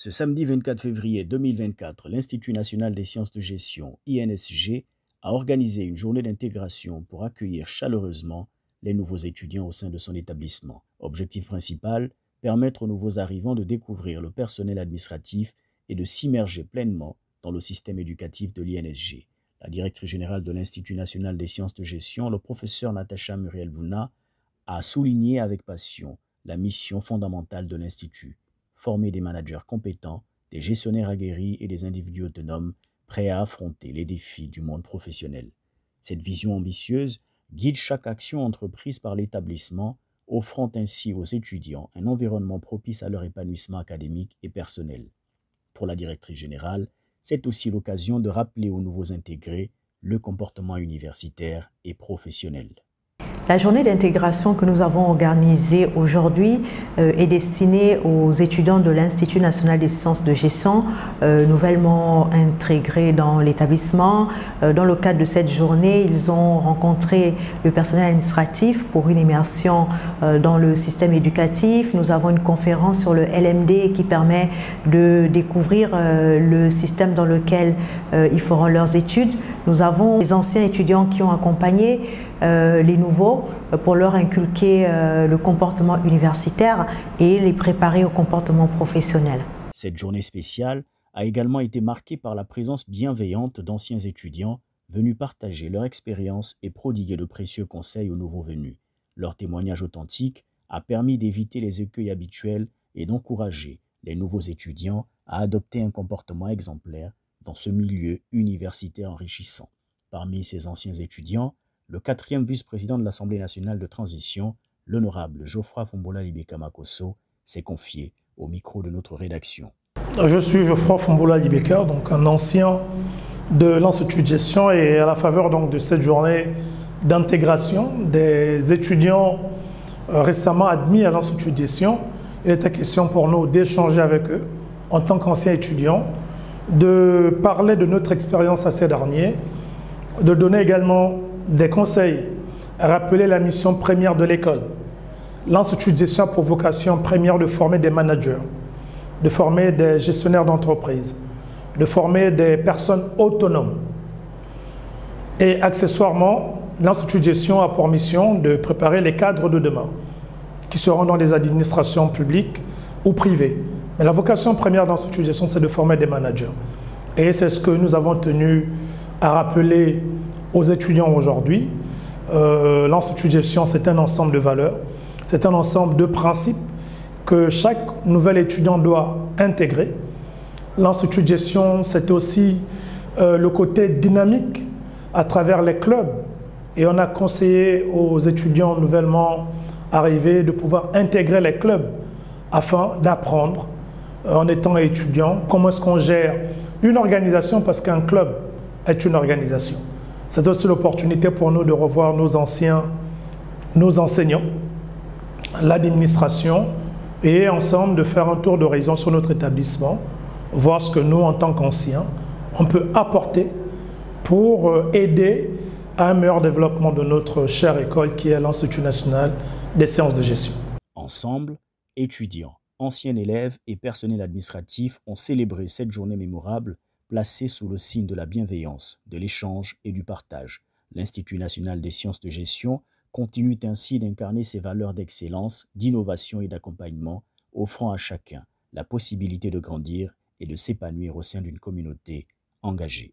Ce samedi 24 février 2024, l'Institut national des sciences de gestion, INSG, a organisé une journée d'intégration pour accueillir chaleureusement les nouveaux étudiants au sein de son établissement. Objectif principal, permettre aux nouveaux arrivants de découvrir le personnel administratif et de s'immerger pleinement dans le système éducatif de l'INSG. La directrice générale de l'Institut national des sciences de gestion, le professeur Natacha Muriel-Bouna, a souligné avec passion la mission fondamentale de l'Institut: former des managers compétents, des gestionnaires aguerris et des individus autonomes prêts à affronter les défis du monde professionnel. Cette vision ambitieuse guide chaque action entreprise par l'établissement, offrant ainsi aux étudiants un environnement propice à leur épanouissement académique et personnel. Pour la directrice générale, c'est aussi l'occasion de rappeler aux nouveaux intégrés le comportement universitaire et professionnel. La journée d'intégration que nous avons organisée aujourd'hui est destinée aux étudiants de l'Institut national des sciences de gestion, nouvellement intégrés dans l'établissement. Dans le cadre de cette journée, ils ont rencontré le personnel administratif pour une immersion dans le système éducatif. Nous avons une conférence sur le LMD qui permet de découvrir le système dans lequel ils feront leurs études. Nous avons les anciens étudiants qui ont accompagné les nouveaux pour leur inculquer le comportement universitaire et les préparer au comportement professionnel. Cette journée spéciale a également été marquée par la présence bienveillante d'anciens étudiants venus partager leur expérience et prodiguer de précieux conseils aux nouveaux venus. Leur témoignage authentique a permis d'éviter les écueils habituels et d'encourager les nouveaux étudiants à adopter un comportement exemplaire dans ce milieu universitaire enrichissant. Parmi ces anciens étudiants, le 4e vice-président de l'Assemblée nationale de transition, l'honorable Geoffroy Fombola Libeka Makosso, s'est confié au micro de notre rédaction. Je suis Geoffroy Fombola Libeka, donc un ancien de l'Institut de gestion, et à la faveur donc de cette journée d'intégration des étudiants récemment admis à l'Institut de gestion, il était question pour nous d'échanger avec eux en tant qu'anciens étudiants, de parler de notre expérience à ces derniers, de donner également des conseils, rappeler la mission première de l'école. L'Institut de gestion a pour vocation première de former des managers, de former des gestionnaires d'entreprise, de former des personnes autonomes. Et accessoirement, l'Institut de gestion a pour mission de préparer les cadres de demain, qui seront dans les administrations publiques ou privées. Mais la vocation première de l'Institut de gestion, c'est de former des managers. Et c'est ce que nous avons tenu à rappeler aux étudiants aujourd'hui. L'Institut de gestion, c'est un ensemble de valeurs, c'est un ensemble de principes que chaque nouvel étudiant doit intégrer. L'Institut de gestion, c'est aussi le côté dynamique à travers les clubs. Et on a conseillé aux étudiants nouvellement arrivés de pouvoir intégrer les clubs afin d'apprendre, en étant étudiant, comment est-ce qu'on gère une organisation, parce qu'un club est une organisation. C'est aussi l'opportunité pour nous de revoir nos anciens, nos enseignants, l'administration, et ensemble de faire un tour d'horizon sur notre établissement, voir ce que nous, en tant qu'anciens, on peut apporter pour aider à un meilleur développement de notre chère école qui est l'Institut national des sciences de gestion. Ensemble, étudiants, anciens élèves et personnel administratif ont célébré cette journée mémorable placée sous le signe de la bienveillance, de l'échange et du partage. L'Institut national des sciences de gestion continue ainsi d'incarner ses valeurs d'excellence, d'innovation et d'accompagnement, offrant à chacun la possibilité de grandir et de s'épanouir au sein d'une communauté engagée.